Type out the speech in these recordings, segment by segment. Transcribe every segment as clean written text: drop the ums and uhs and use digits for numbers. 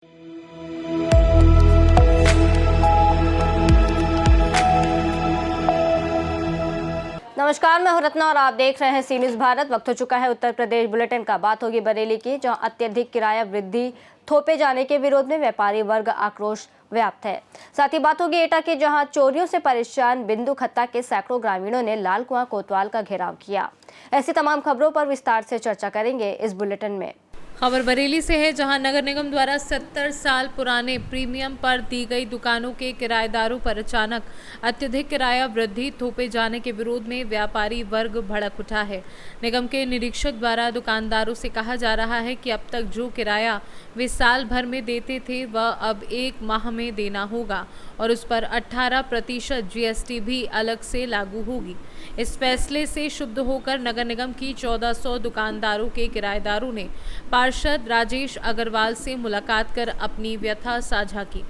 नमस्कार, मैं हूं रत्ना और आप देख रहे हैं सी न्यूज़ भारत। वक्त हो चुका है उत्तर प्रदेश बुलेटिन का। बात होगी बरेली की, जहां अत्यधिक किराया वृद्धि थोपे जाने के विरोध में व्यापारी वर्ग आक्रोश व्याप्त है। साथ ही बात होगी एटा की, जहां चोरियों से परेशान बिंदु खत्ता के सैकड़ों ग्रामीणों ने लाल कुआं कोतवाल का घेराव किया। ऐसी तमाम खबरों पर विस्तार से चर्चा करेंगे इस बुलेटिन में। खबर बरेली से है, जहां नगर निगम द्वारा 70 साल पुराने प्रीमियम पर दी गई दुकानों के किराएदारों पर अचानक अत्यधिक किराया वृद्धि थोपे जाने के विरोध में व्यापारी वर्ग भड़क उठा है। निगम के निरीक्षक द्वारा दुकानदारों से कहा जा रहा है कि अब तक जो किराया वे साल भर में देते थे वह अब 1 माह में देना होगा और उस पर 18% GST भी अलग से लागू होगी। इस फैसले से शुद्ध होकर नगर निगम की 1400 दुकानदारों के किराएदारों ने पार्षद राजेश अग्रवाल से मुलाकात कर अपनी व्यथा साझा की।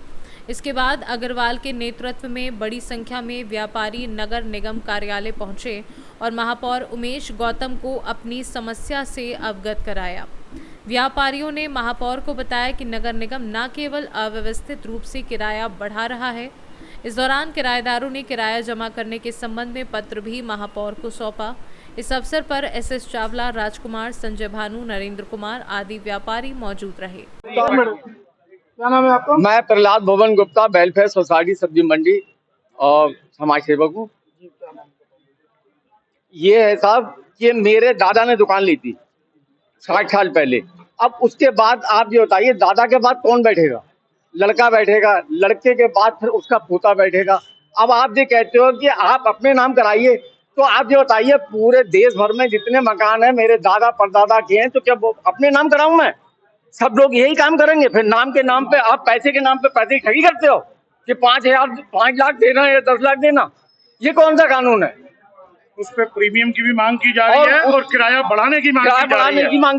इसके बाद अग्रवाल के नेतृत्व में बड़ी संख्या में व्यापारी नगर निगम कार्यालय पहुंचे और महापौर उमेश गौतम को अपनी समस्या से अवगत कराया। व्यापारियों ने महापौर को बताया कि नगर निगम न केवल अव्यवस्थित रूप से किराया बढ़ा रहा है, इस दौरान किराएदारों ने किराया जमा करने के संबंध में पत्र भी महापौर को सौंपा। इस अवसर पर SS चावला, राजकुमार, संजय भानु, नरेंद्र कुमार आदि व्यापारी मौजूद रहे। क्या नाम है आपका? मैं प्रहलाद भवन गुप्ता, वेलफेयर सोसाइटी सब्जी मंडी और समाज सेवक हूँ। ये है साहब कि मेरे दादा ने दुकान ली थी 60 साल पहले। अब उसके बाद आप ये बताइए, दादा के बाद कौन बैठेगा? लड़का बैठेगा, लड़के के बाद फिर उसका पोता बैठेगा। अब आप ये कहते हो कि आप अपने नाम कराइए, तो आप ये बताइए पूरे देश भर में जितने मकान है मेरे दादा परदादा के हैं, तो क्या वो अपने नाम कराऊं मैं? सब लोग यही काम करेंगे। फिर नाम के नाम पे आप पैसे के नाम पे पैसे ठगी करते हो कि 5 लाख देना या 10 लाख देना। ये कौन सा कानून है? उस पे प्रीमियम की भी मांग की जा रही है और किराया बढ़ाने की मांग की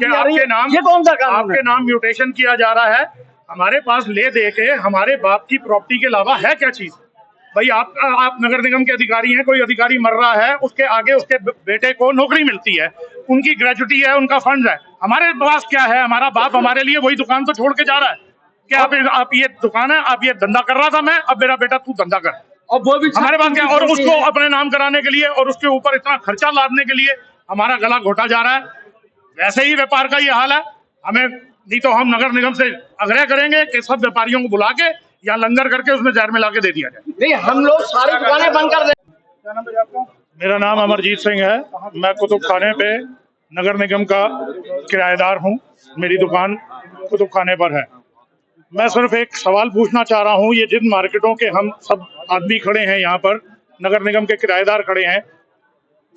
जा रही है। ये कौन सा कानून है? आपके नाम म्यूटेशन किया जा रहा है। हमारे पास ले दे के हमारे बाप की प्रॉपर्टी के अलावा है क्या चीज? भाई आप नगर निगम के अधिकारी हैं, कोई अधिकारी मर रहा है, उसके आगे उसके बेटे को नौकरी मिलती है, उनकी ग्रेजुटी है, उनका फंड है। हमारे पास क्या है? हमारा बाप हमारे लिए वही दुकान तो छोड़ के जा रहा है। क्या आप ये दुकान है, आप ये धंधा कर रहा था मैं, अब मेरा बेटा तू धंधा कर, और वो भी हमारे पास क्या? और उसको अपने नाम कराने के लिए और उसके ऊपर इतना खर्चा लादने के लिए हमारा गला घोटा जा रहा है। वैसे ही व्यापार का ये हाल है। हमें नहीं तो हम नगर निगम से आग्रह करेंगे कि सब व्यापारियों को बुला के या लंगर करके उसमें जहर मिला के दे दिया जाए। नहीं, हम लोग सारी दुकानें बंद कर दें। क्या नाम है आपका? मेरा नाम अमरजीत सिंह है। मैं कुतुब खाने पे नगर निगम का किराएदार हूँ। मेरी दुकान कुतुब खाने पर है। मैं सिर्फ एक सवाल पूछना चाह रहा हूँ, ये जिन मार्केटों के हम सब आदमी खड़े हैं यहाँ पर, नगर निगम के किराएदार खड़े हैं,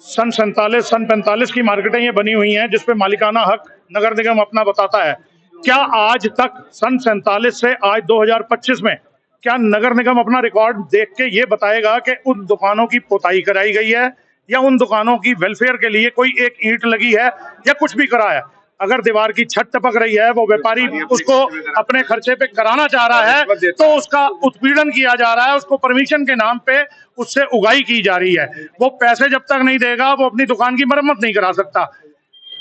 सन 45 की मार्केटें ये बनी हुई हैं जिसपे मालिकाना हक नगर निगम अपना बताता है। क्या आज तक सन 47 से आज 2025 में क्या नगर निगम अपना रिकॉर्ड देख के ये बताएगा कि उन दुकानों की पोताई कराई गई है या उन दुकानों की वेलफेयर के लिए कोई एक ईंट लगी है या कुछ भी करा है? अगर दीवार की छत टपक रही है, वो व्यापारी उसको अपने खर्चे पे कराना चाह रहा है, तो उसका उत्पीड़न किया जा रहा है, उसको परमिशन के नाम पे उससे उगाई की जा रही है। वो पैसे जब तक नहीं देगा वो अपनी दुकान की मरम्मत नहीं करा सकता।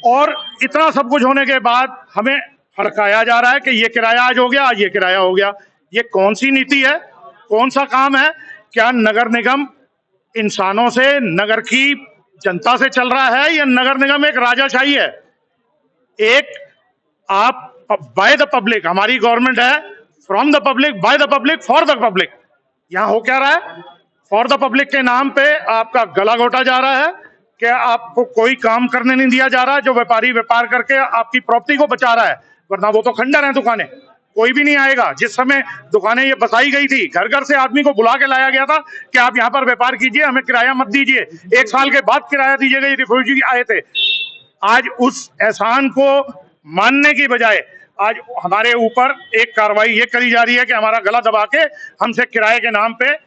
और इतना सब कुछ होने के बाद हमें फड़काया जा रहा है कि ये किराया आज हो गया, आज ये किराया हो गया। ये कौन सी नीति है? कौन सा काम है? क्या नगर निगम इंसानों से, नगर की जनता से चल रहा है या नगर निगम एक राजाशाही है? एक आप बाय द पब्लिक, हमारी गवर्नमेंट है from the public, by the public, for the public. यहाँ हो क्या रहा है? फॉर द पब्लिक के नाम पे आपका गला घोटा जा रहा है कि आपको कोई काम करने नहीं दिया जा रहा है। जो व्यापारी व्यापार करके आपकी प्रॉपर्टी को बचा रहा है, वरना वो तो खंडर है दुकानें, कोई भी नहीं आएगा। जिस समय दुकानें ये बसाई गई थी, घर घर से आदमी को बुला के लाया गया था कि आप यहाँ पर व्यापार कीजिए, हमें किराया मत दीजिए, 1 साल के बाद किराया दीजिएगा। ये रिफ्यूजी आए थे। आज उस एहसान को मानने की बजाय आज हमारे ऊपर एक कार्रवाई ये करी जा रही है कि हमारा गला दबा के हमसे किराए के नाम पे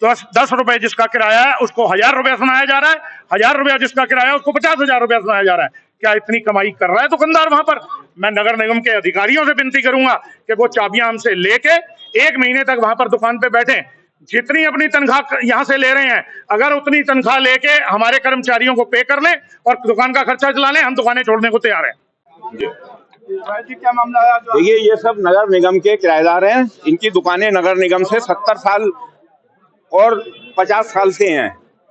10 रुपए जिसका किराया है उसको 1000 रुपया सुनाया जा रहा है, 1000 रुपया जिसका किराया है उसको 50,000 रुपया सुनाया जा रहा है। क्या इतनी कमाई कर रहा है दुकानदार वहां पर? मैं नगर निगम के अधिकारियों से विनती करूंगा कि वो चाबियां हमसे लेके 1 महीने तक वहां पर दुकान पे बैठे। जितनी अपनी तनख्वाह यहाँ से ले रहे हैं, अगर उतनी तनख्वाह लेके हमारे कर्मचारियों को पे कर लें और दुकान का खर्चा चला लें, हम दुकानें छोड़ने को तैयार हैं। क्या मामला है? देखिए, ये सब नगर निगम के किराएदार हैं। इनकी दुकानें नगर निगम से 70 साल और 50 साल से हैं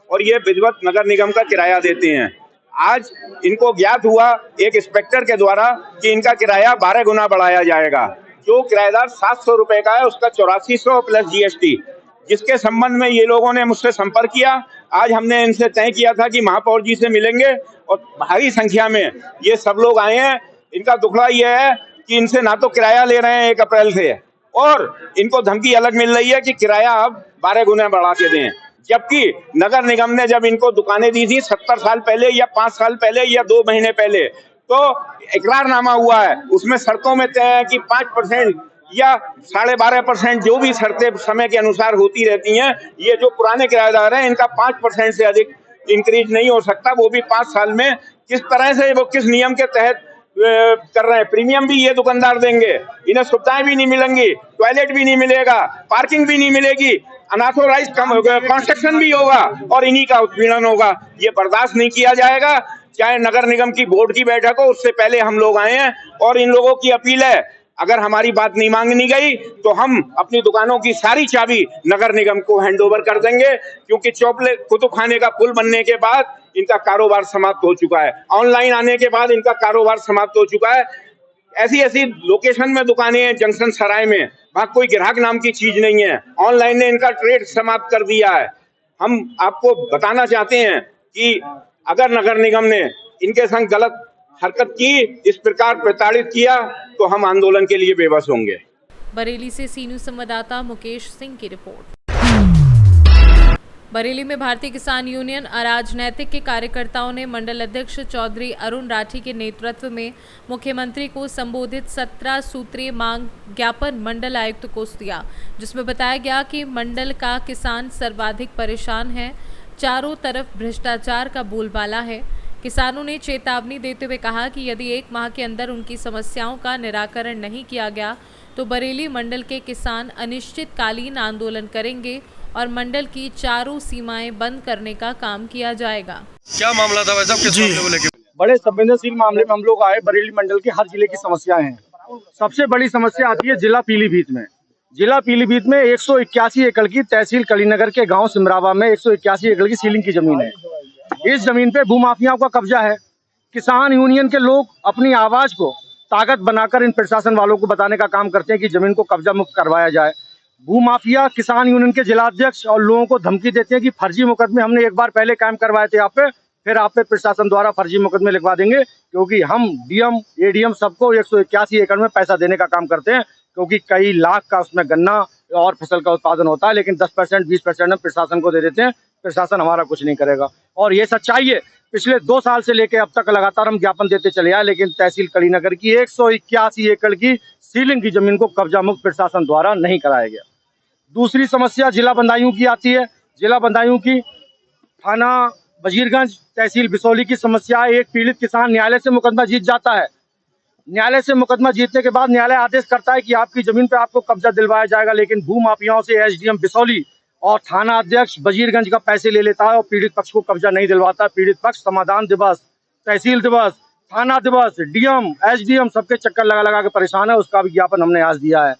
और ये विधिवत नगर निगम का किराया देते हैं। आज इनको ज्ञात हुआ एक इंस्पेक्टर के द्वारा कि इनका किराया 12 गुना बढ़ाया जाएगा। जो किराएदार 700 रुपए का है उसका 8400 प्लस जीएसटी, जिसके संबंध में ये लोगों ने मुझसे संपर्क किया। आज हमने इनसे तय किया था कि महापौर जी से मिलेंगे और भारी संख्या में ये सब लोग आए हैं। इनका दुखड़ा ये है कि इनसे ना तो किराया ले रहे हैं 1 अप्रैल से और इनको धमकी अलग मिल रही है कि किराया अब 12 गुना बढ़ा के दें, जबकि नगर निगम ने जब इनको दुकानें दी थी 70 साल पहले या 5 साल पहले या 2 महीने पहले, तो इकरारनामा हुआ है, उसमें शर्तों में तय है कि 5% या 12.5% जो भी शर्तें समय के अनुसार होती रहती हैं, ये जो पुराने किराएदार हैं इनका 5% से अधिक इंक्रीज नहीं हो सकता, वो भी 5 साल में। किस तरह से वो किस नियम के तहत कर रहे हैं? प्रीमियम भी ये दुकानदार देंगे, इन्हें सुविधाएं भी नहीं मिलेंगी, टॉयलेट भी नहीं मिलेगा, पार्किंग भी नहीं मिलेगी, अनऑथोराइज्ड कंस्ट्रक्शन भी होगा और इन्हीं का उत्पीड़न होगा। ये बर्दाश्त नहीं किया जाएगा। चाहे नगर निगम की बोर्ड की बैठक हो, उससे पहले हम लोग आए हैं और इन लोगों की अपील है, अगर हमारी बात नहीं मांगनी गई तो हम अपनी दुकानों की सारी चाबी नगर निगम को हैंडओवर कर देंगे, क्योंकि चौपले कुतुब खाने का पुल बनने के बाद इनका कारोबार समाप्त हो चुका है। ऑनलाइन आने के बाद इनका कारोबार समाप्त हो चुका है। ऐसी ऐसी लोकेशन में दुकानें हैं, जंक्शन सराय में, वहां कोई ग्राहक नाम की चीज नहीं है। ऑनलाइन ने इनका ट्रेड समाप्त कर दिया है। हम आपको बताना चाहते हैं कि अगर नगर निगम ने इनके संग गलत हरकत की, इस प्रकार प्रताड़ित किया, तो हम आंदोलन के लिए बेबस होंगे। बरेली से सी न्यूज़ संवाददाता मुकेश सिंह की रिपोर्ट। बरेली में भारतीय किसान यूनियन अराजनैतिक के कार्यकर्ताओं ने मंडल अध्यक्ष चौधरी अरुण राठी के नेतृत्व में मुख्यमंत्री को संबोधित 17 सूत्रीय मांग ज्ञापन मंडल आयुक्त को दिया, जिसमें बताया गया कि मंडल का किसान सर्वाधिक परेशान है, चारों तरफ भ्रष्टाचार का बोलबाला है। किसानों ने चेतावनी देते हुए कहा कि यदि 1 माह के अंदर उनकी समस्याओं का निराकरण नहीं किया गया तो बरेली मंडल के किसान अनिश्चितकालीन आंदोलन करेंगे और मंडल की चारों सीमाएं बंद करने का काम किया जाएगा। क्या मामला था वैसे किस मामले को लेकर? बड़े संवेदनशील मामले में हम लोग आए। बरेली मंडल के हर जिले की समस्याएं हैं। सबसे बड़ी समस्या आती है जिला पीलीभीत में। जिला पीलीभीत में 181 एकड़ की तहसील कलीनगर के गांव सिमरावा में 181 एकड़ की सीलिंग की जमीन है। इस जमीन पे भूमाफियाओं का कब्जा है। किसान यूनियन के लोग अपनी आवाज को ताकत बनाकर इन प्रशासन वालों को बताने का काम करते हैं कि जमीन को कब्जा मुक्त करवाया जाए। भूमाफिया किसान यूनियन के जिलाध्यक्ष और लोगों को धमकी देते हैं कि फर्जी मुकदमे हमने एक बार पहले कायम करवाए थे आप पे, फिर आप पे प्रशासन द्वारा फर्जी मुकदमे लिखवा देंगे, क्योंकि हम डीएम एडीएम सबको 181 एकड़ में पैसा देने का काम करते हैं, क्योंकि कई लाख का उसमें गन्ना और फसल का उत्पादन होता है, लेकिन 10% 20% हम प्रशासन को दे देते हैं। प्रशासन हमारा कुछ नहीं करेगा और ये सच्चाई है। पिछले 2 साल से लेकर अब तक लगातार हम ज्ञापन देते चले आए, लेकिन तहसील कलीनगर की 181 एकड़ की सीलिंग की जमीन को कब्जा मुक्त प्रशासन द्वारा नहीं कराया गया। दूसरी समस्या जिला बंदायूं की आती है। जिला बंदायूं की थाना वजीरगंज तहसील बिसौली की समस्या है। एक पीड़ित किसान न्यायालय से मुकदमा जीत जाता है। न्यायालय से मुकदमा जीतने के बाद न्यायालय आदेश करता है कि आपकी जमीन पर आपको कब्जा दिलवाया जाएगा, लेकिन भूमाफियाओं से एसडीएम बिसौली और थाना अध्यक्ष वजीरगंज का पैसे ले लेता है और पीड़ित पक्ष को कब्जा नहीं दिलवाता। पीड़ित पक्ष समाधान दिवस, तहसील दिवस, थाना दिवस, डीएम एसडीएम सबके चक्कर लगा लगा के परेशान है। उसका विज्ञापन हमने आज दिया है।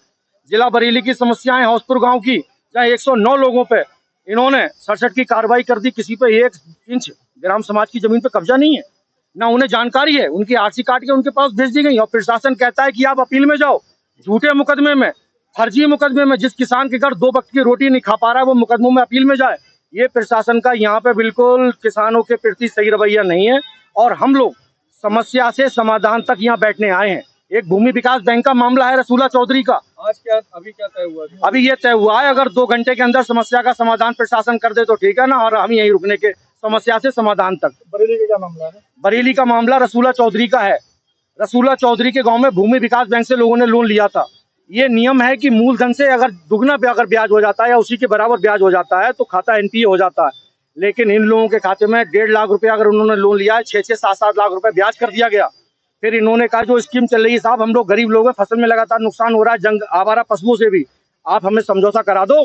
जिला बरेली की समस्याएं हौसपुर गांव की, जहाँ 109 लोगों पे इन्होंने 67 की कार्रवाई कर दी। किसी पे 1 इंच ग्राम समाज की जमीन पे कब्जा नहीं है, ना उन्हें जानकारी है। उनकी आरसी काट के उनके पास भेज दी गई और प्रशासन कहता है कि आप अपील में जाओ। झूठे मुकदमे में, फर्जी मुकदमे में जिस किसान के घर 2 वक्त की रोटी नहीं खा पा रहा है, वो मुकदमों में अपील में जाए। ये प्रशासन का यहाँ पे बिल्कुल किसानों के प्रति सही रवैया नहीं है और हम लोग समस्या से समाधान तक यहाँ बैठने आए हैं। एक भूमि विकास बैंक का मामला है रसूला चौधरी का। अभी क्या तय हुआ? अभी ये तय हुआ है, अगर 2 घंटे के अंदर समस्या का समाधान प्रशासन कर दे तो ठीक है ना, और हम यहीं रुकने के समस्या से समाधान तक। बरेली का क्या मामला है? बरेली का मामला रसूला चौधरी का है। रसूला चौधरी के गांव में भूमि विकास बैंक से लोगों ने लोन लिया था। ये नियम है कि मूलधन से अगर दुगना अगर ब्याज हो जाता है या उसी के बराबर ब्याज हो जाता है तो खाता एनपीए हो जाता है। लेकिन इन लोगों के खाते में 1.5 लाख रुपया अगर उन्होंने लोन लिया है, 6-6, 7-7 लाख रुपए ब्याज कर दिया गया। फिर इन्होंने कहा जो स्कीम चल रही है साहब, हम लोग गरीब लोग हैं, फसल में लगातार नुकसान हो रहा है, जंग आवारा पशुओं से भी, आप हमें समझौता करा दो।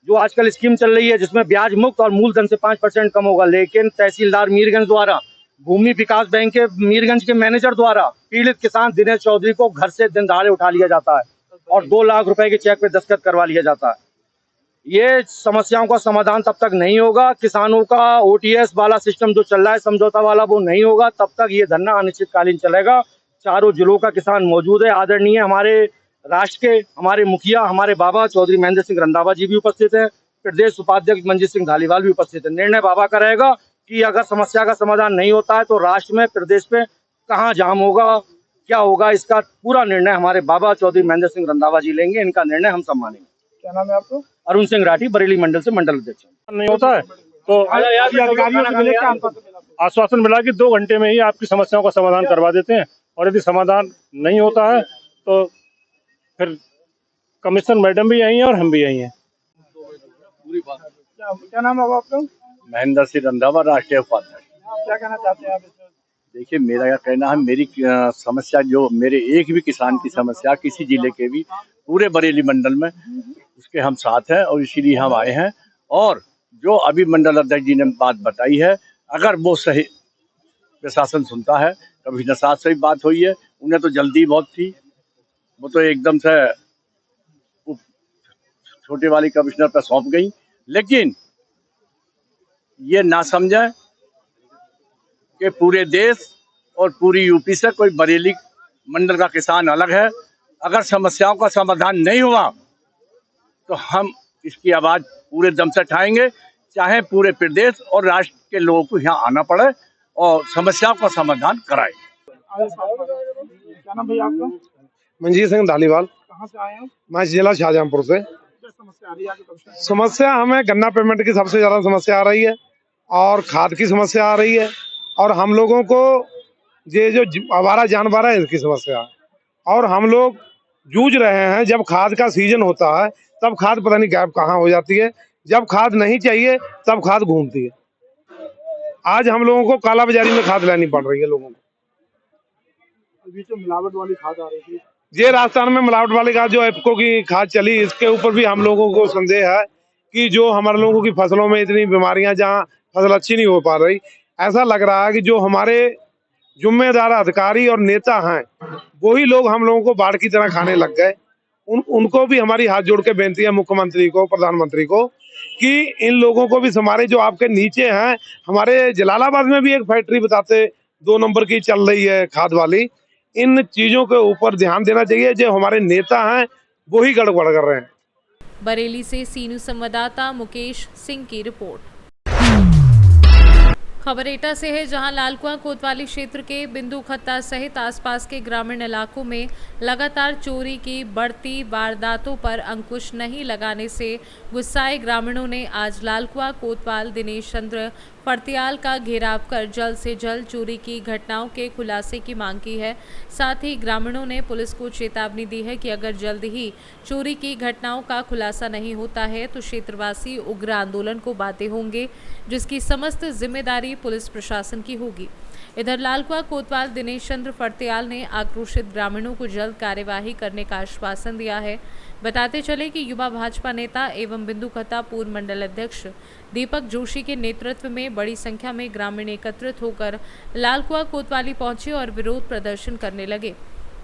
जो आजकल स्कीम चल रही है जिसमें ब्याज मुक्त और मूलधन से 5% कम होगा, लेकिन तहसीलदार मीरगंज द्वारा भूमि विकास बैंक के मीरगंज के मैनेजर द्वारा पीड़ित किसान दिनेश चौधरी को घर से दिन दहाड़े उठा लिया जाता है और 2 लाख रुपए के चेक पे दस्तखत करवा लिया जाता है। ये समस्याओं का समाधान तब तक नहीं होगा, किसानों का OTS वाला सिस्टम जो चल रहा है समझौता वाला, वो नहीं होगा, तब तक ये धरना अनिश्चितकालीन चलेगा। चारों जिलों का किसान मौजूद है। आदरणीय हमारे राष्ट्र के हमारे मुखिया, हमारे बाबा चौधरी महेंद्र सिंह रंधावा जी भी उपस्थित हैं, प्रदेश उपाध्यक्ष मंजीत सिंह धालीवाल भी उपस्थित है। निर्णय बाबा का रहेगा कि अगर समस्या का समाधान नहीं होता है तो राष्ट्र में, प्रदेश में कहाँ जाम होगा, क्या होगा, इसका पूरा निर्णय हमारे बाबा चौधरी महेंद्र सिंह रंधावा जी लेंगे। इनका निर्णय हम सब मानेंगे। क्या नाम है आपको? अरुण सिंह राठी, बरेली मंडल से मंडल अध्यक्ष। नहीं होता है तो आश्वासन मिला कि 2 घंटे में ही आपकी समस्याओं का समाधान करवा देते हैं, और यदि समाधान नहीं होता है तो फिर कमिश्नर मैडम भी यही हैं और हम भी यही हैं। क्या नाम है आपका? महेंद्र सिंह रंधावा, राष्ट्रीय उपाध्यक्ष। क्या कहना चाहते हैं आप इसमें? देखिए, मेरा क्या कहना है, मेरी समस्या जो मेरे एक भी किसान की समस्या किसी जिले के भी पूरे बरेली मंडल में उसके हम साथ हैं और इसीलिए हम आए हैं। और जो अभी मंडल अध्यक्ष जी ने बात बताई है, अगर वो सही प्रशासन सुनता है, कमिश्नर साहब से भी बात हुई है, उन्हें तो जल्दी बहुत थी, वो तो एकदम से छोटे वाली कमिश्नर पर सौंप गई। लेकिन ये ना समझे कि पूरे देश और पूरी यूपी से कोई बरेली मंडल का किसान अलग है। अगर समस्याओं का समाधान नहीं हुआ तो हम इसकी आवाज पूरे दम से उठाएंगे, चाहे पूरे प्रदेश और राष्ट्र के लोगों को यहाँ आना पड़े और समस्याओं का समाधान कराए। क्या नाम भैया आपका? मंजीत सिंह धालीवाल। कहाँ से आए हैं? मैं जिला शाहजहांपुर से। क्या समस्या आ रही है आपके कमिश्नर? समस्या हमें गन्ना पेमेंट की सबसे ज्यादा समस्या आ रही है और खाद की समस्या आ रही है, और हम लोगों को ये जो आवारा जानवर है इसकी समस्या है। और हम लोग जूझ रहे हैं। जब खाद का सीजन होता है तब खाद पता नहीं गायब कहाँ हो जाती है, जब खाद नहीं चाहिए तब खाद घूमती है। आज हम लोगों को काला बाजारी में खाद लेनी पड़ रही है लोगों को। अभी जो मिलावट वाली खाद आ रही थी, ये राजस्थान में मिलावट वाली खाद जो एप्को की खाद चली, इसके ऊपर भी हम लोगों को संदेह है कि जो हमारे लोगों की फसलों में इतनी बीमारियां, जहाँ फसल अच्छी नहीं हो पा रही, ऐसा लग रहा है कि जो हमारे जिम्मेदार अधिकारी और नेता हैं वही लोग हम लोगों को बाढ़ की तरह खाने लग गए। उनको भी हमारी हाथ जोड़ के बेनती है मुख्यमंत्री को, प्रधानमंत्री को, कि इन लोगों को भी हमारे जो आपके नीचे हैं, हमारे जलालाबाद में भी एक फैक्ट्री बताते 2 नंबर की चल रही है खाद वाली, इन चीजों के ऊपर ध्यान देना चाहिए। जो हमारे नेता हैं वही गड़बड़ कर रहे हैं। बरेली से सीनू संवाददाता मुकेश सिंह की रिपोर्ट। खबर एटा से है, जहां लालकुआं कोतवाली क्षेत्र के बिंदु खत्ता सहित आसपास के ग्रामीण इलाकों में लगातार चोरी की बढ़ती वारदातों पर अंकुश नहीं लगाने से गुस्साए ग्रामीणों ने आज लालकुआं कोतवाल दिनेश चंद्र फर्त्याल का घेराव कर जल्द से जल्द चोरी की घटनाओं के खुलासे की मांग की है। साथ ही ग्रामीणों ने पुलिस को चेतावनी दी है कि अगर जल्द ही चोरी की घटनाओं का खुलासा नहीं होता है तो क्षेत्रवासी उग्र आंदोलन को बाध्य होंगे, जिसकी समस्त जिम्मेदारी पुलिस प्रशासन की होगी। इधर लालकुआं कोतवाल दिनेश चंद्र फर्त्याल ने आक्रोशित ग्रामीणों को जल्द कार्यवाही करने का आश्वासन दिया है। बताते चले कि युवा भाजपा नेता एवं बिंदु खत्ता पूर्व मंडल अध्यक्ष दीपक जोशी के नेतृत्व में बड़ी संख्या में ग्रामीण एकत्रित होकर लालकुआं कोतवाली पहुंचे और विरोध प्रदर्शन करने लगे।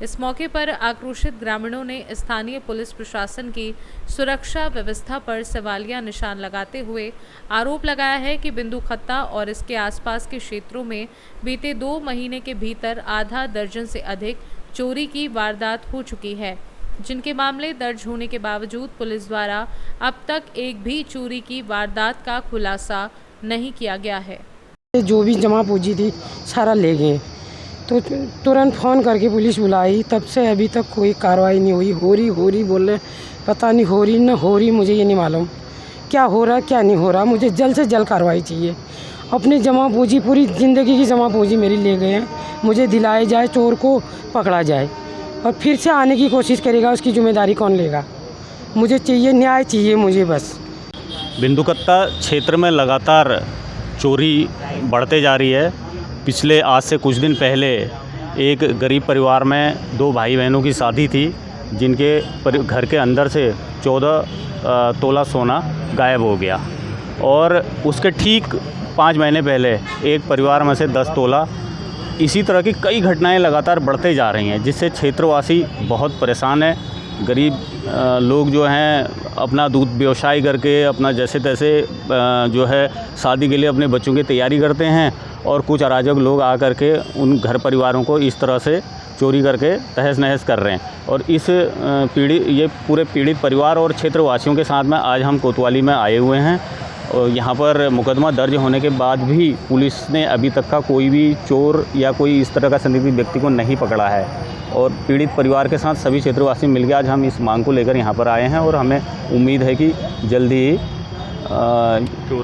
इस मौके पर आक्रोशित ग्रामीणों ने स्थानीय पुलिस प्रशासन की सुरक्षा व्यवस्था पर सवालिया निशान लगाते हुए आरोप लगाया है कि बिंदु खत्ता और इसके आसपास के क्षेत्रों में बीते 2 महीने के भीतर आधा दर्जन से अधिक चोरी की वारदात हो चुकी है, जिनके मामले दर्ज होने के बावजूद पुलिस द्वारा अब तक एक भी चोरी की वारदात का खुलासा नहीं किया गया है। जो भी जमा पूंजी थी सारा ले गए, तो तुरंत फ़ोन करके पुलिस बुलाई, तब से अभी तक कोई कार्रवाई नहीं हुई। हो रही बोल रहे, पता नहीं हो रही न हो रही, मुझे ये नहीं मालूम क्या हो रहा क्या नहीं हो रहा। मुझे जल्द से जल्द कार्रवाई चाहिए। अपनी जमा पूंजी, पूरी ज़िंदगी की जमा पूंजी मेरी ले गए हैं, मुझे दिलाया जाए, चोर को पकड़ा जाए और फिर से आने की कोशिश करेगा, उसकी जिम्मेदारी कौन लेगा। मुझे चाहिए न्याय, चाहिए मुझे बस। बिंदु खत्ता क्षेत्र में लगातार चोरी बढ़ते जा रही है। पिछले आज से कुछ दिन पहले एक गरीब परिवार में 2 भाई बहनों की शादी थी, जिनके घर के अंदर से 14 तोला सोना गायब हो गया, और उसके ठीक 5 महीने पहले एक परिवार में से 10 तोला। इसी तरह की कई घटनाएं लगातार बढ़ते जा रही हैं, जिससे क्षेत्रवासी बहुत परेशान हैं। गरीब लोग जो हैं अपना दूध व्यवसाय करके अपना जैसे तैसे जो है शादी के लिए अपने बच्चों की तैयारी करते हैं, और कुछ अराजक लोग आकर के उन घर परिवारों को इस तरह से चोरी करके तहस नहस कर रहे हैं। और इस ये पूरे पीड़ित परिवार और क्षेत्रवासियों के साथ में आज हम कोतवाली में आए हुए हैं, और यहाँ पर मुकदमा दर्ज होने के बाद भी पुलिस ने अभी तक का कोई भी चोर या कोई इस तरह का संदिग्ध व्यक्ति को नहीं पकड़ा है। और पीड़ित परिवार के साथ सभी क्षेत्रवासी मिलकर आज हम इस मांग को लेकर यहाँ पर आए हैं, और हमें उम्मीद है कि जल्दी ही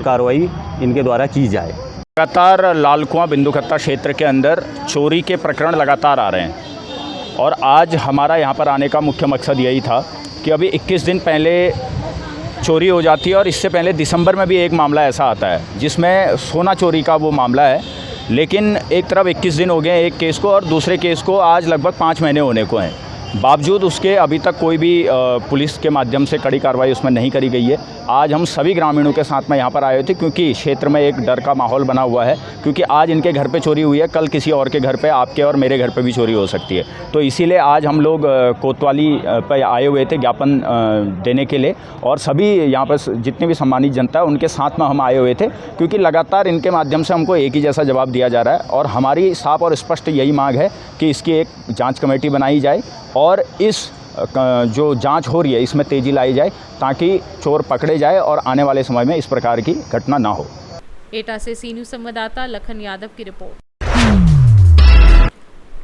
कार्रवाई इनके द्वारा की जाए। लगातार लाल कुआं बिंदुकत्ता क्षेत्र के अंदर चोरी के प्रकरण लगातार आ रहे हैं, और आज हमारा यहाँ पर आने का मुख्य मकसद यही था कि अभी 21 दिन पहले चोरी हो जाती है, और इससे पहले दिसंबर में भी एक मामला ऐसा आता है जिसमें सोना चोरी का वो मामला है। लेकिन एक तरफ 21 दिन हो गए एक केस को, और दूसरे केस को आज लगभग 5 महीने होने को हैं। बावजूद उसके अभी तक कोई भी पुलिस के माध्यम से कड़ी कार्रवाई उसमें नहीं करी गई है। आज हम सभी ग्रामीणों के साथ में यहाँ पर आए थे, क्योंकि क्षेत्र में एक डर का माहौल बना हुआ है, क्योंकि आज इनके घर पे चोरी हुई है, कल किसी और के घर पे, आपके और मेरे घर पे भी चोरी हो सकती है। तो इसीलिए आज हम लोग कोतवाली पे आए हुए थे ज्ञापन देने के लिए, और सभी यहाँ पर जितनी भी सम्मानित जनता है उनके साथ में हम आए हुए थे, क्योंकि लगातार इनके माध्यम से हमको एक ही जैसा जवाब दिया जा रहा है। और हमारी साफ और स्पष्ट यही मांग है कि इसकी एक जाँच कमेटी बनाई जाए, और इस जो जांच हो रही है इसमें तेज़ी लाई जाए, ताकि चोर पकड़े जाए और आने वाले समय में इस प्रकार की घटना ना हो। एटा से सी न्यूज़ संवाददाता लखन यादव की रिपोर्ट।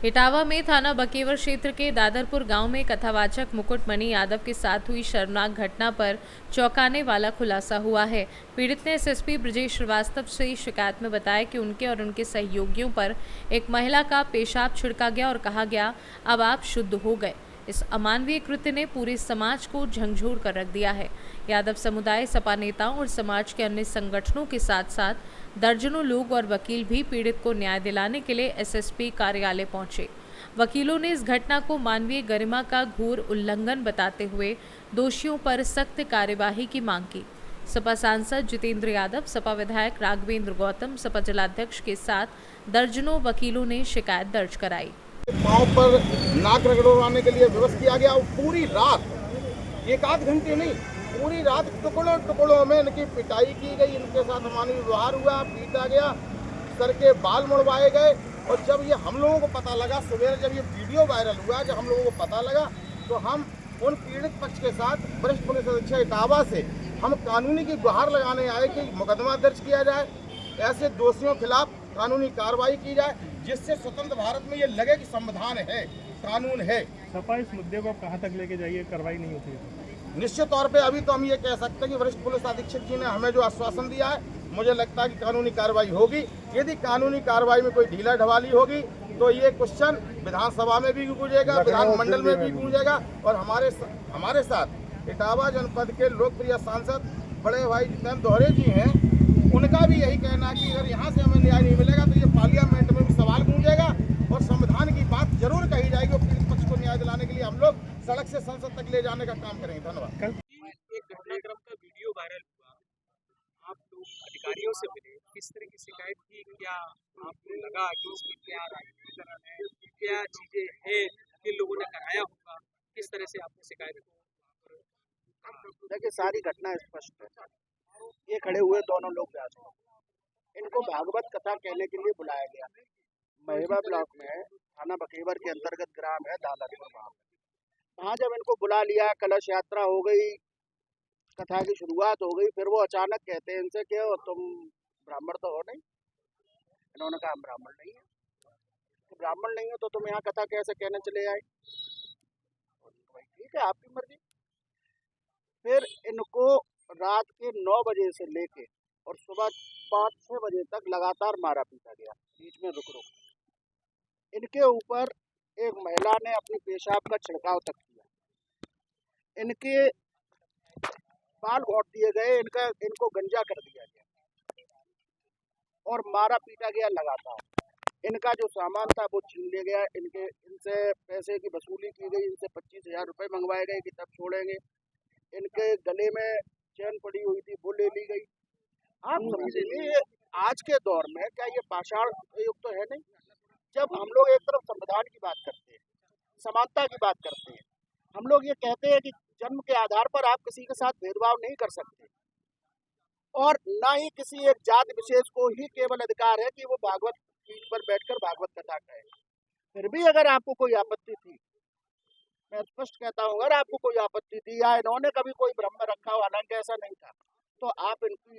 इटावा में थाना बकेवर क्षेत्र के दादरपुर गांव में कथावाचक मुकुटमणि यादव के साथ हुई शर्मनाक घटना पर चौंकाने वाला खुलासा हुआ है। पीड़ित ने एसएसपी ब्रजेश श्रीवास्तव से शिकायत में बताया कि उनके और उनके सहयोगियों पर एक महिला का पेशाब छिड़का गया और कहा गया अब आप शुद्ध हो गए। इस अमानवीय कृत्य ने पूरे समाज को झंझोर कर रख दिया है। यादव समुदाय, सपा नेताओं और समाज के अन्य संगठनों के साथ साथ दर्जनों लोग और वकील भी पीड़ित को न्याय दिलाने के लिए एसएसपी कार्यालय पहुंचे। वकीलों ने इस घटना को मानवीय गरिमा का घोर उल्लंघन बताते हुए दोषियों पर सख्त कार्यवाही की मांग की। सपा सांसद जितेंद्र यादव, सपा विधायक राघवेंद्र गौतम, सपा जिलाध्यक्ष के साथ दर्जनों वकीलों ने शिकायत दर्ज कराई। पाँव पर नाक रगड़वाने के लिए विवश किया गया, और पूरी रात 1 घंटे नहीं, पूरी रात टुकड़ों टुकड़ों में इनकी पिटाई की गई, इनके साथ अमानवीय व्यवहार हुआ, पीटा गया, सर के बाल मुड़वाए गए। और जब ये हम लोगों को पता लगा, सवेरे जब ये वीडियो वायरल हुआ, जब हम लोगों को पता लगा, तो हम उन पीड़ित पक्ष के साथ वरिष्ठ पुलिस अधीक्षक इटावा से हम कानूनी की गुहार लगाने आए कि मुकदमा दर्ज किया जाए, ऐसे दोषियों के खिलाफ कानूनी कार्रवाई की जाए, जिससे स्वतंत्र भारत में ये लगे कि संविधान है, कानून है। सपा इस मुद्दे को कहाँ तक लेके जाइए, कार्रवाई नहीं होती है? निश्चित तौर पे अभी तो हम ये कह सकते हैं कि वरिष्ठ पुलिस अधीक्षक जी ने हमें जो आश्वासन दिया है, मुझे लगता है कि कानूनी कार्रवाई होगी। यदि कानूनी कार्रवाई में कोई ढीला ढवाली होगी तो ये क्वेश्चन विधानसभा में भी गूंजेगा, विधानमंडल में भी गूंजेगा। और हमारे साथ इटावा जनपद के लोकप्रिय सांसद बड़े भाई जितेंद्र दोहरे जी हैं, उनका भी यही कहना है कि अगर यहाँ से हमें न्याय नहीं मिलेगा तो ये पार्लियामेंट में भी सवाल गूंजेगा, और संविधान की बात जरूर कही जाएगी, और पीड़ित पक्ष को न्याय दिलाने के लिए हम लोग सड़क से संसद तक ले जाने का काम करेंगे। धन्यवाद। एक घटनाक्रम का वीडियो वायरल हुआ, आप लोग अधिकारियों से मिले, किस तरह की शिकायत की, क्या आपको लगा कि इसमें क्या राजनीतिकरण है, क्या चीजें हैं, किन लोगों ने कराया होगा, किस तरह से आपने शिकायत की? देखिए, सारी घटना स्पष्ट है। ये खड़े हुए दोनों लोग व्यास, इनको भागवत कथा कहने के लिए बुलाया गया। महेवा ब्लॉक में थाना बकेवर के अंतर्गत ग्राम है दादरपुर। वहाँ जब इनको बुला लिया, कलश यात्रा हो गई, कथा की शुरुआत हो गई, फिर वो अचानक कहते हैं इनसे कि तुम ब्राह्मण तो हो नहीं। इन्होंने कहा हम ब्राह्मण नहीं है। तो ब्राह्मण नहीं हो तो तुम यहाँ कथा कैसे कहने चले आए? ठीक है, आपकी मर्जी। फिर इनको रात के 9 बजे से लेके और सुबह 5-6 बजे तक लगातार मारा पीटा गया, बीच में रुक रुक। इनके ऊपर एक महिला ने अपनी पेशाब का छिड़काव तक किया, इनके बाल घोंट दिए गए, इनको गंजा कर दिया गया और मारा पीटा गया लगातार। इनका जो सामान था वो छीन लिया गया, इनसे पैसे की वसूली की गई, इनसे 25,000 रुपये मंगवाए गए कि तब छोड़ेंगे। इनके गले में चैन पड़ी हुई थी वो ले ली गई। आप समझिए आज के दौर में क्या ये पाषाण युग तो है नहीं? जब हम लोग एक तरफ संविधान की बात करते हैं, समानता की बात करते हैं, हम लोग ये कहते हैं कि जन्म के आधार पर आप किसी के साथ भेदभाव नहीं कर सकते, और ना ही किसी एक जाति विशेष को ही केवल अधिकार है कि वो भागवत पीठ पर बैठकर भागवत कथा कहे। फिर भी अगर आपको कोई आपत्ति थी, मैं स्पष्ट कहता हूँ, अगर आपको कोई आपत्ति थी या इन्होंने कभी कोई भ्रम में रखा हो, हालांकि ऐसा नहीं था, तो आप इनकी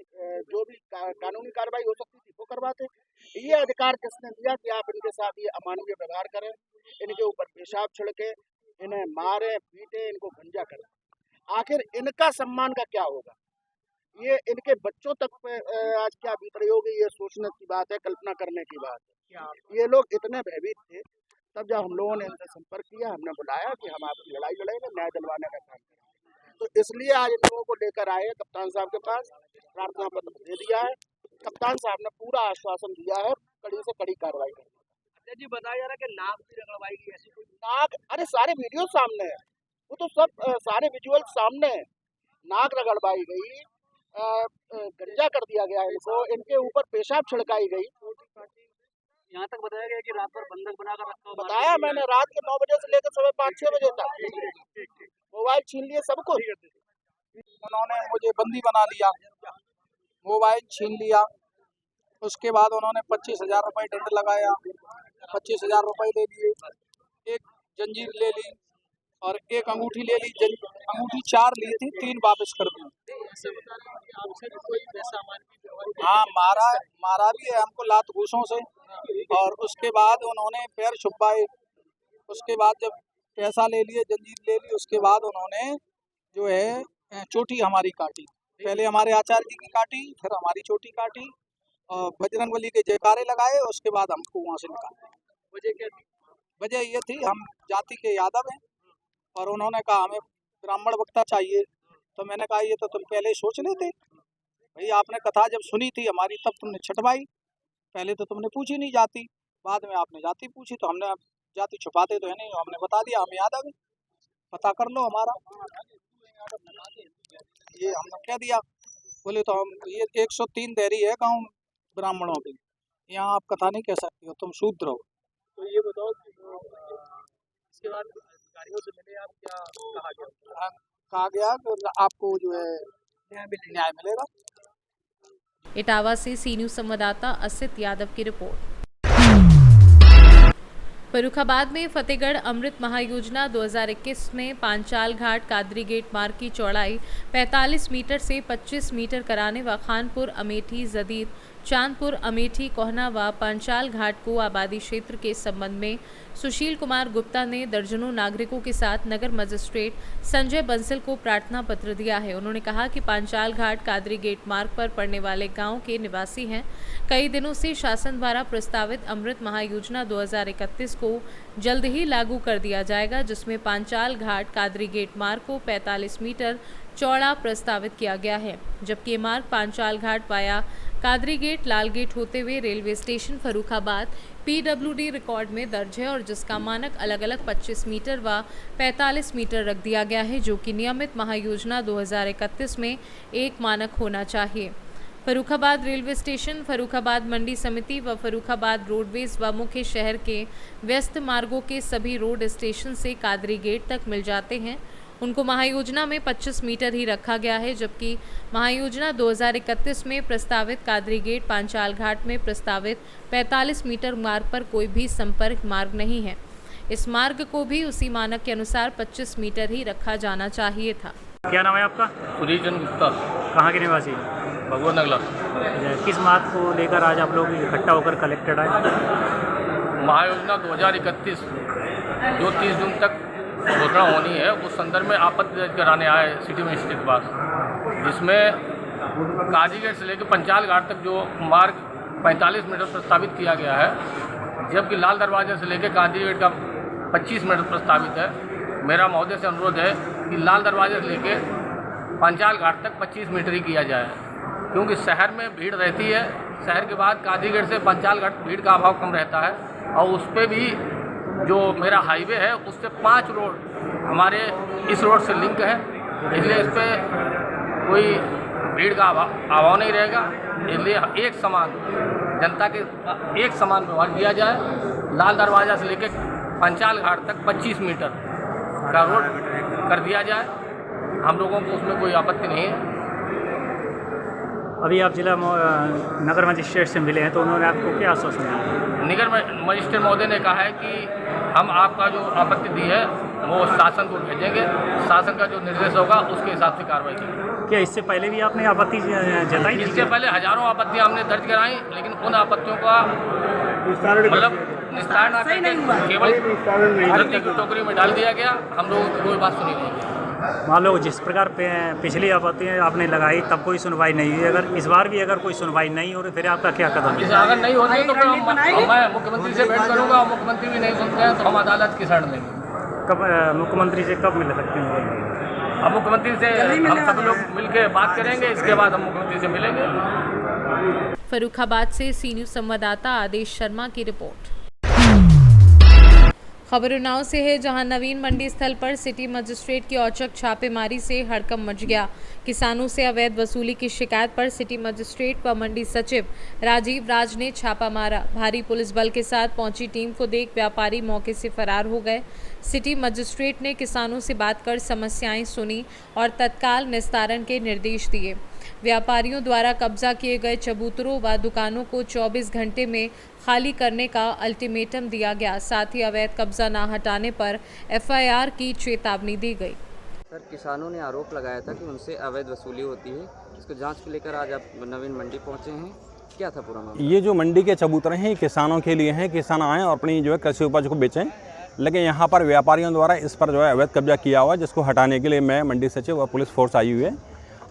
जो भी कानूनी कार्रवाई हो सकती थी वो करवाते। ये अधिकार किसने दिया कि आप इनके साथ ये अमानवीय व्यवहार करें, इनके ऊपर पेशाब छिड़के, इन्हें मारे पीटे, इनको गंजा करें? आखिर इनका सम्मान का क्या होगा? ये इनके बच्चों तक पे आज क्या बीत रही होगी, ये सोचने की बात है, कल्पना करने की बात है। ये लोग इतने भयभीत थे, तब जब हम लोगों ने इनसे संपर्क किया, हमने बुलाया कि हम आपकी लड़ाई लड़ेंगे, न्याय दिलवाने का काम करेंगे। तो इसलिए आज इन लोगों को लेकर आए कप्तान साहब के पास, प्रार्थना पत्र दे दिया है। कप्तान साहब ने पूरा आश्वासन दिया है कड़ी से कड़ी कार्रवाई करने। जी बताया जा रहा है कि नाक भी रगड़वाई गई, ऐसी कोई नाक, अरे सारे वीडियो सामने है, वो तो सब सारे विजुअल सामने है। नाक रगड़वाई गई, गंजा कर दिया गया इनको, इनके ऊपर पेशाब छिड़काई गई। यहाँ तक बताया गया कि रात भर बंधक बनाकर रखा हुआ। बताया मैंने, रात के 9 बजे से लेकर सुबह 5-6 बजे तक मोबाइल छीन लिए, सब कुछ। उन्होंने मुझे बंदी बना लिया, मोबाइल छीन लिया, उसके बाद उन्होंने 25,000 रुपये दंड लगाया, 25,000 रुपये ले लिए, एक जंजीर ले ली और एक अंगूठी ले ली। अंगूठी 4 ली थी, 3 वापस कर दी। हाँ, मारा भी है हमको लात घूसों से, और उसके बाद उन्होंने पैर छुपाए। उसके बाद जब पैसा ले लिए, जंजीर ले ली, उसके बाद उन्होंने जो है चोटी हमारी काटी। पहले हमारे आचार्य जी की काटी, फिर हमारी चोटी काटी और बजरंगबली के जयकारे लगाए। उसके बाद हमको वहाँ से निकाला। वजह क्या थी? वजह ये थी, हम जाति के यादव हैं और उन्होंने कहा हमें ब्राह्मण वक्ता चाहिए। तो मैंने कहा ये तो तुम पहले सोच लेते भाई, आपने कथा जब सुनी थी हमारी तब तुमने छटवाई, पहले तो तुमने पूछी नहीं जाति, बाद में आपने जाति पूछी। तो हमने जाति छुपाते तो है नहीं, हमने बता दिया हम यादव हैं, पता कर लो हमारा, ये हमने कह दिया। बोले तो हम ये 103 देरी है गाँव ब्राह्मणों की, यहाँ आप कथा नहीं कह सकती हो, तुम शूद्र हो। तो ये बताओ कि इसके बाद अधिकारियों से मिले आप, क्या कहा गया? कहा गया कि आपको जो है न्याय मिलेगा। इटावा से सी न्यूज़ संवाददाता असित यादव की रिपोर्ट। फर्रुखाबाद में फतेहगढ़ अमृत महायोजना 2021 में पांचाल घाट कादरी गेट मार्ग की चौड़ाई 45 मीटर से 25 मीटर कराने व खानपुर अमेठी जदीद चांदपुर अमेठी कोहना व पांचाल घाट को आबादी क्षेत्र के संबंध में सुशील कुमार गुप्ता ने दर्जनों नागरिकों के साथ नगर मजिस्ट्रेट संजय बंसल को प्रार्थना पत्र दिया है। उन्होंने कहा कि पांचाल घाट कादरी गेट मार्ग पर पड़ने वाले गांव के निवासी हैं। कई दिनों से शासन द्वारा प्रस्तावित अमृत महायोजना 2031 को जल्द ही लागू कर दिया जाएगा, जिसमें पांचाल घाट कादरी गेट मार्ग को 45 मीटर चौड़ा प्रस्तावित किया गया है, जबकि ये मार्ग पांचाल घाट वाया कादरी गेट लाल गेट होते हुए railway station Farrukhabad PWD record में दर्ज है और जिसका मानक अलग अलग 25 मीटर व 45 मीटर रख दिया गया है, जो कि नियमित महायोजना 2031 में एक मानक होना चाहिए। फर्रुखाबाद रेलवे स्टेशन, फर्रुखाबाद मंडी समिति व फर्रुखाबाद रोडवेज व मुख्य शहर के व्यस्त मार्गों के सभी रोड स्टेशन से कादरी गेट तक मिल जाते हैं। उनको महायोजना में 25 मीटर ही रखा गया है, जबकि महायोजना 2031 में प्रस्तावित कादरी गेट पांचाल घाट में प्रस्तावित 45 मीटर मार्ग पर कोई भी संपर्क मार्ग नहीं है। इस मार्ग को भी उसी मानक के अनुसार 25 मीटर ही रखा जाना चाहिए था। क्या नाम है आपका? सुरीचंद गुप्ता। कहाँ के निवासी? भगवान नगला। किस बात को लेकर आज आप लोग इकट्ठा होकर कलेक्टेड आए? महायोजना 2031 जो 30 जून तक घोषणा होनी है, उस संदर्भ में आपत्ति दर्ज कराने आए सिटी मजिस्ट्रेट के पास, जिसमें काजी गेट से लेकर पंचाल घाट तक जो मार्ग 45 मीटर प्रस्तावित किया गया है, जबकि लाल दरवाजे से लेकर काजी गेट का 25 मीटर प्रस्तावित है। मेरा महोदय से अनुरोध है कि लाल दरवाजे से लेकर पंचाल घाट तक 25 मीटर ही किया जाए, क्योंकि शहर में भीड़ रहती है। शहर के बाद काजी गेट से पंचाल घाट भीड़ का अभाव कम रहता है, और उस पर भी जो मेरा हाईवे है उससे 5 रोड हमारे इस रोड से लिंक है, इसलिए इस पर कोई भीड़ का अभाव नहीं रहेगा, इसलिए एक समान जनता के एक समान व्यवहार किया जाए। लाल दरवाजा से लेकर पंचाल घाट तक 25 मीटर का रोड कर दिया जाए, हम लोगों को उसमें कोई आपत्ति नहीं है। अभी आप जिला नगर मजिस्ट्रेट से मिले हैं तो उन्होंने आपको क्या आश्वासन दिया? नगर मजिस्ट्रेट महोदय ने कहा है कि हम आपका जो आपत्ति दी है वो शासन को भेजेंगे, शासन का जो निर्देश होगा उसके हिसाब से कार्रवाई करेंगे। क्या इससे पहले भी आपने आपत्ति जताई थी? इससे पहले हजारों आपत्तियां हमने दर्ज कराई, लेकिन उन आपत्तियों का मतलब निस्तारण ना करके केवल रद्दी की टोकरी में डाल दिया गया। हम लोगों की कोई बात सुनी नहीं गई। मान लो जिस प्रकार पिछली आपत्तियाँ आपने लगाई तब कोई सुनवाई नहीं हुई, अगर इस बार भी अगर कोई सुनवाई नहीं हो रही फिर आपका क्या कदम है? अगर नहीं होती तो मैं मुख्यमंत्री से भेंट करूंगा, मुख्यमंत्री भी नहीं सुनते हैं तो हम अदालत की शरण लेंगे। कब मुख्यमंत्री से कब मिल सकते हैं? अब मुख्यमंत्री से हम सब लोग मिलकर बात करेंगे, इसके बाद हम मुख्यमंत्री से मिलेंगे। फर्रुखाबाद से सी न्यूज़ संवाददाता आदेश शर्मा की रिपोर्ट। खबर उन्नाव से है, जहां नवीन मंडी स्थल पर सिटी मजिस्ट्रेट की औचक छापेमारी से हड़कंप मच गया। किसानों से अवैध वसूली की शिकायत पर सिटी मजिस्ट्रेट व मंडी सचिव राजीव राज ने छापा मारा। भारी पुलिस बल के साथ पहुंची टीम को देख व्यापारी मौके से फरार हो गए। सिटी मजिस्ट्रेट ने किसानों से बात कर समस्याएं सुनी और तत्काल निस्तारण के निर्देश दिए। व्यापारियों द्वारा कब्जा किए गए चबूतरों व दुकानों को 24 घंटे में खाली करने का अल्टीमेटम दिया गया। साथ ही अवैध कब्जा न हटाने पर एफआईआर की चेतावनी दी गई। सर, किसानों ने आरोप लगाया था कि उनसे अवैध वसूली होती है। इसको जांच को लेकर आज आप नवीन मंडी पहुंचे हैं, क्या था पूरा मामला? ये जो मंडी के चबूतरे हैं किसानों के लिए हैं, किसान आएँ और अपनी जो है कृषि उपज को बेचें, लेकिन यहाँ पर व्यापारियों द्वारा इस पर जो है अवैध कब्जा किया हुआ है, जिसको हटाने के लिए मैं मंडी सचिव और पुलिस फोर्स आई हुई है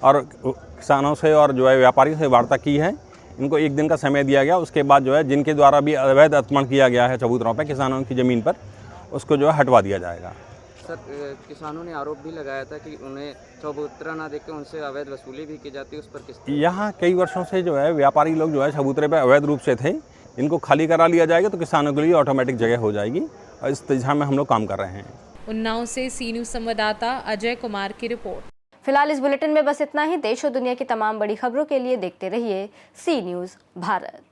और किसानों से और जो है व्यापारियों से वार्ता की है। इनको 1 दिन का समय दिया गया, उसके बाद जो है जिनके द्वारा भी अवैध अतिक्रमण किया गया है चबूतरों पर किसानों की ज़मीन पर, उसको जो है हटवा दिया जाएगा। सर, किसानों ने आरोप भी लगाया था कि उन्हें चबूतरा ना देकर उनसे अवैध वसूली भी की जाती है, उस पर किस? यहाँ कई वर्षों से जो है व्यापारी लोग जो है चबूतरे पर अवैध रूप से थे, इनको खाली करा लिया जाएगा तो किसानों के लिए ऑटोमेटिक जगह हो जाएगी और इस दिशा में हम लोग काम कर रहे हैं। उन्नाव से सी न्यूज़ संवाददाता अजय कुमार की रिपोर्ट। फिलहाल इस बुलेटिन में बस इतना ही। देश और दुनिया की तमाम बड़ी खबरों के लिए देखते रहिए सी न्यूज़ भारत।